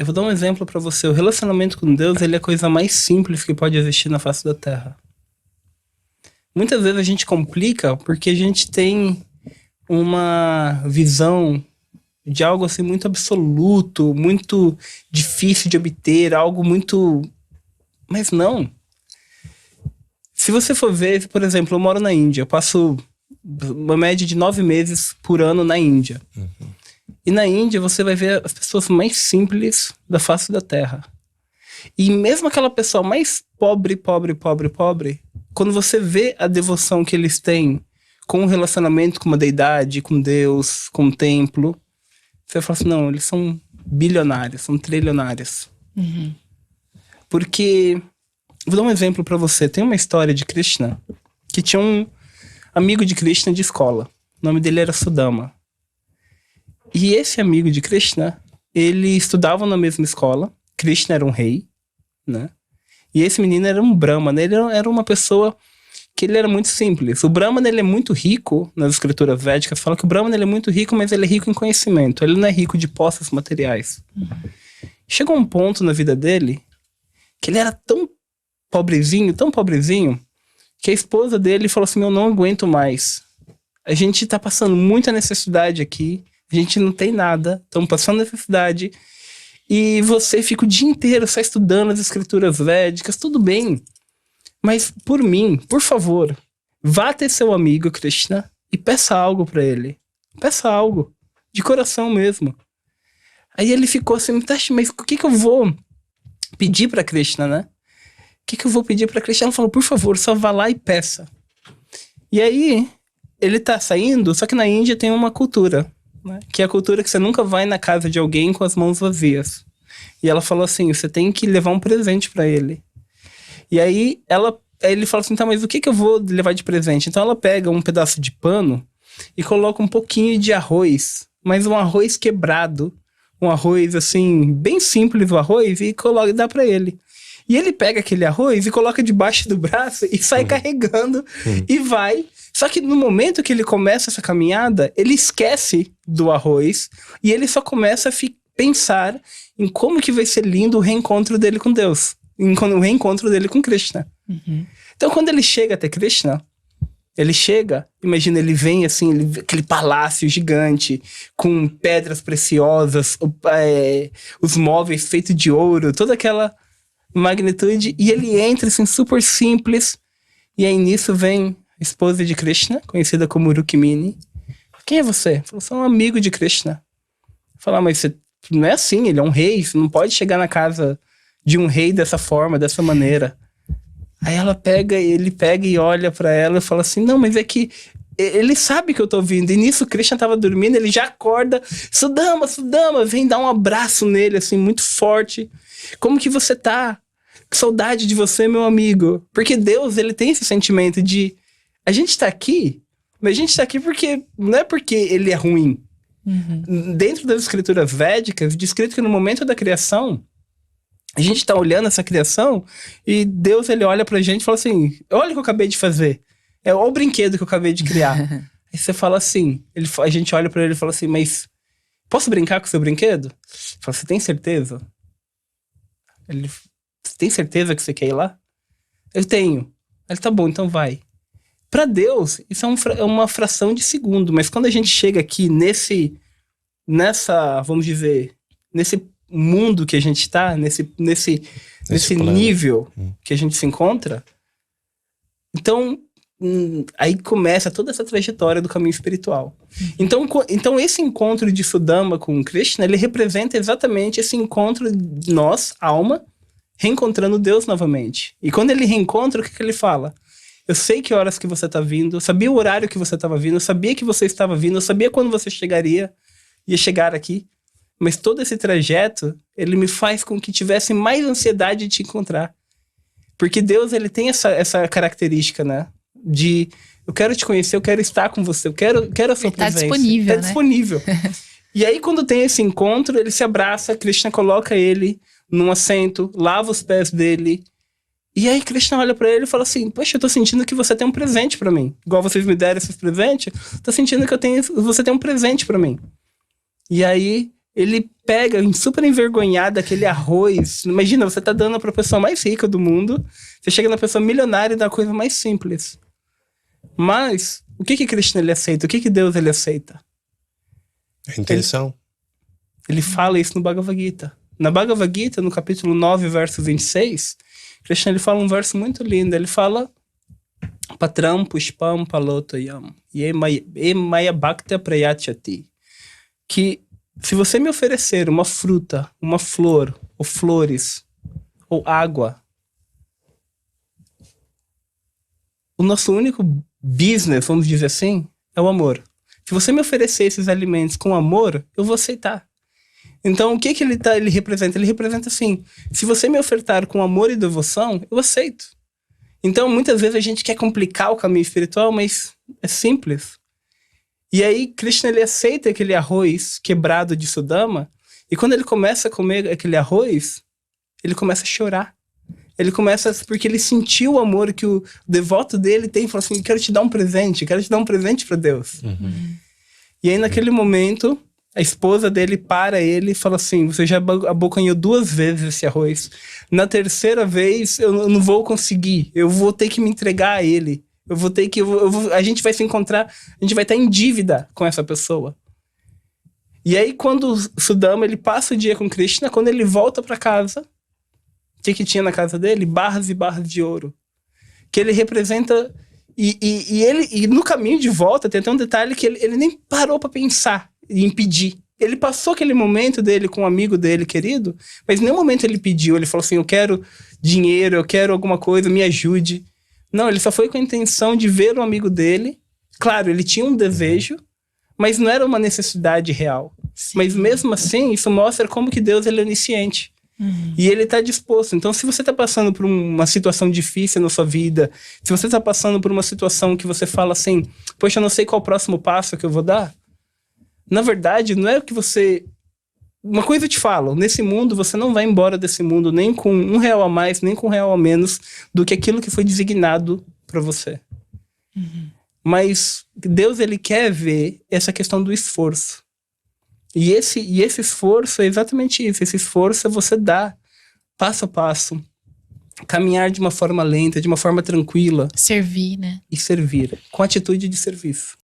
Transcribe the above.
eu vou dar um exemplo pra você. O relacionamento com Deus, ele é a coisa mais simples que pode existir na face da Terra. Muitas vezes a gente complica porque a gente tem uma visão de algo assim muito absoluto, muito difícil de obter, algo muito... Mas não. Se você for ver, por exemplo, eu moro na Índia, eu passo uma média de 9 meses por ano na Índia. E na Índia você vai ver as pessoas mais simples da face da Terra. E mesmo aquela pessoa mais pobre, quando você vê a devoção que eles têm com o relacionamento com uma deidade, com Deus, com o templo, você fala assim, não, eles são bilionários, são trilionários. Porque, vou dar um exemplo pra você, tem uma história de Krishna, que tinha um amigo de Krishna de escola, o nome dele era Sudama. E esse amigo de Krishna, ele estudava na mesma escola, Krishna era um rei, né? E esse menino era um Brahmana, ele era uma pessoa que ele era muito simples. O Brahmana, ele é muito rico, nas escrituras védicas, fala que o Brahmana ele é muito rico, mas ele é rico em conhecimento, ele não é rico de posses materiais. Chegou um ponto na vida dele, que ele era tão pobrezinho, que a esposa dele falou assim, eu não aguento mais. A gente tá passando muita necessidade aqui, a gente não tem nada, estamos passando necessidade, e você fica o dia inteiro só estudando as escrituras védicas, tudo bem. Mas por mim, por favor, vá até seu amigo Krishna e peça algo pra ele. Peça algo, de coração mesmo. Aí ele ficou assim, mas o que eu vou pedir pra Krishna, né? O que eu vou pedir pra Krishna? Ela falou, por favor, só vá lá e peça. E aí, ele tá saindo, só que na Índia tem uma cultura, né? Que é a cultura que você nunca vai na casa de alguém com as mãos vazias. E ela falou assim, você tem que levar um presente pra ele. E aí, ele fala assim, tá, mas o que eu vou levar de presente? Então ela pega um pedaço de pano e coloca um pouquinho de arroz, mas um arroz quebrado, um arroz assim, bem simples o arroz, e dá pra ele. E ele pega aquele arroz e coloca debaixo do braço e sai carregando e vai. Só que no momento que ele começa essa caminhada, ele esquece do arroz e ele só começa a pensar em como que vai ser lindo o reencontro dele com Deus. O reencontro dele com Krishna. Então quando ele chega até Krishna, imagina, ele vem assim, aquele palácio gigante, com pedras preciosas, os móveis feitos de ouro, toda aquela magnitude, e ele entra assim, super simples, e aí nisso vem a esposa de Krishna, conhecida como Rukmini. Quem é você? Falou, sou um amigo de Krishna. Falar, mas você não é assim, ele é um rei, você não pode chegar na casa de um rei dessa forma, dessa maneira. Aí ele pega e olha pra ela e fala assim, não, mas é que ele sabe que eu tô vindo. E nisso o Krishna tava dormindo, ele já acorda, Sudama, vem dar um abraço nele, assim, muito forte. Como que você tá? Que saudade de você, meu amigo. Porque Deus, ele tem esse sentimento de, a gente tá aqui, mas a gente tá aqui porque, não é porque ele é ruim. Dentro das escrituras védicas, descrito que no momento da criação, a gente tá olhando essa criação e Deus, ele olha pra gente e fala assim, olha o que eu acabei de fazer. Olha o brinquedo que eu acabei de criar. Aí você fala assim, a gente olha pra ele e fala assim, mas posso brincar com o seu brinquedo? Fala, você tem certeza? Você tem certeza que você quer ir lá? Eu tenho. Ele, tá bom, então vai. Pra Deus, isso é uma fração de segundo, mas quando a gente chega aqui nessa, vamos dizer, nesse mundo que a gente tá, nesse nível que a gente se encontra, então aí começa toda essa trajetória do caminho espiritual. Então esse encontro de Sudama com Krishna, ele representa exatamente esse encontro de nós, alma, reencontrando Deus novamente. E quando ele reencontra, o que ele fala? Eu sei que horas que você tá vindo, eu sabia o horário que você estava vindo, eu sabia que você estava vindo, eu sabia quando você ia chegar aqui. Mas todo esse trajeto, ele me faz com que tivesse mais ansiedade de te encontrar. Porque Deus, ele tem essa característica, né? De, eu quero te conhecer, eu quero estar com você, eu quero a sua presença. Disponível, né? Disponível. E aí, quando tem esse encontro, ele se abraça, Krishna coloca ele num assento, lava os pés dele. E aí, Krishna olha pra ele e fala assim, poxa, eu tô sentindo que você tem um presente pra mim. Igual vocês me deram esses presentes, tô sentindo que você tem um presente pra mim. E aí, ele pega super envergonhado aquele arroz. Imagina, você tá dando pra pessoa mais rica do mundo, você chega na pessoa milionária e dá a coisa mais simples. Mas, o que Krishna ele aceita? O que Deus ele aceita? A intenção. Ele fala isso no Bhagavad Gita. Na Bhagavad Gita, no capítulo 9, verso 26, Krishna ele fala um verso muito lindo. Ele fala: Patram pushpam palotoyam ye maya bhakta prayachati. Que se você me oferecer uma fruta, uma flor, ou flores, ou água, o nosso único business, vamos dizer assim, é o amor. Se você me oferecer esses alimentos com amor, eu vou aceitar. Então, o que ele representa? Ele representa assim, se você me ofertar com amor e devoção, eu aceito. Então, muitas vezes a gente quer complicar o caminho espiritual, mas é simples. E aí, Krishna, ele aceita aquele arroz quebrado de Sudama, e quando ele começa a comer aquele arroz, ele começa a chorar. Ele começa, porque ele sentiu o amor que o devoto dele tem, e falou assim, quero te dar um presente para Deus. E aí, naquele momento, a esposa dele para ele e fala assim, você já abocanhou 2 vezes esse arroz. Na terceira vez, eu não vou conseguir. Eu vou ter que me entregar a ele. A gente vai se encontrar, a gente vai estar em dívida com essa pessoa. E aí, quando o Sudama, ele passa o dia com Krishna, quando ele volta para casa, o que tinha na casa dele? Barras e barras de ouro. Que ele representa... E no caminho de volta, tem até um detalhe que ele nem parou para pensar em pedir. Ele passou aquele momento dele com um amigo dele querido, mas em nenhum momento ele pediu. Ele falou assim, eu quero dinheiro, eu quero alguma coisa, me ajude. Não, ele só foi com a intenção de ver o amigo dele. Claro, ele tinha um desejo, mas não era uma necessidade real. Sim. Mas mesmo assim, isso mostra como que Deus ele é onisciente. E ele está disposto. Então, se você está passando por uma situação difícil na sua vida, se você está passando por uma situação que você fala assim, poxa, eu não sei qual o próximo passo que eu vou dar, na verdade, não é o que você... Uma coisa eu te falo, nesse mundo, você não vai embora desse mundo nem com R$1 a mais, nem com R$1 a menos do que aquilo que foi designado para você. Mas Deus, ele quer ver essa questão do esforço. E esse esforço é exatamente isso. Esse esforço é você dar passo a passo, caminhar de uma forma lenta, de uma forma tranquila. Servir, né? E servir, com atitude de serviço.